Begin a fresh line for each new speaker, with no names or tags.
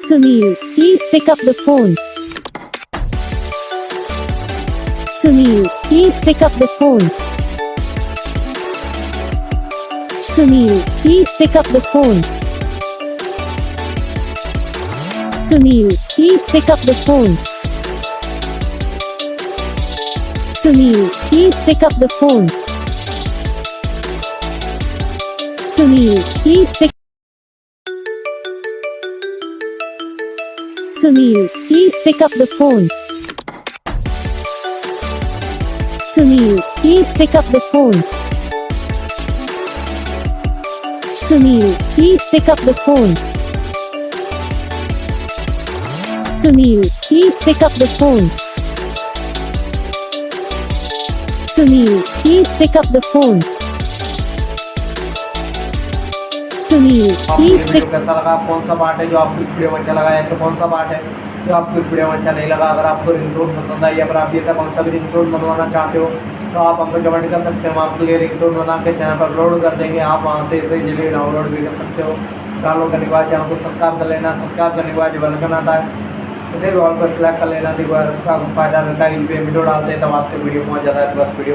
Sunil, please pick up the phone. Sunil, please pick up the phone. Sunil, please pick up the phone. Sunil, please pick up the phone. Sunil, please pick up the phone. Sunil, please pick. Sunil, please pick up the phone. Sunil, please pick up the phone. Sunil, please pick up the phone. Sunil, please pick up the phone. Sunil, please pick up the phone. Sunil, please pick.
कैसा लगा, कौन सा part है जो आपको इस video में अच्छा लगा है, तो कौन सा पार्ट है जो आपको इस वीडियो में अच्छा नहीं लगा। अगर आपको रिंगटोन पसंद आई, अगर आप ये कौन सा भी रिंगटोन बनवाना चाहते हो तो आप हमको कमेंट कर सकते हैं। हम आपके लिए रिंगटोन बना के चैनल पर अपलोड कर देंगे। आप वहाँ से इसे जल्दी डाउनलोड भी कर सकते हो। डाउनलोड करने के बाद चैनल को सब्सक्राइब कर लेना। सब्सक्राइब करने के बाद जो बेल आइकन आता है उसे भी ऑल पर सेलेक्ट कर लेना। तो उसका फायदा रहता है कि वीडियो डालते हैं तब आपके वीडियो पहुँच जाता है। तो बस वीडियो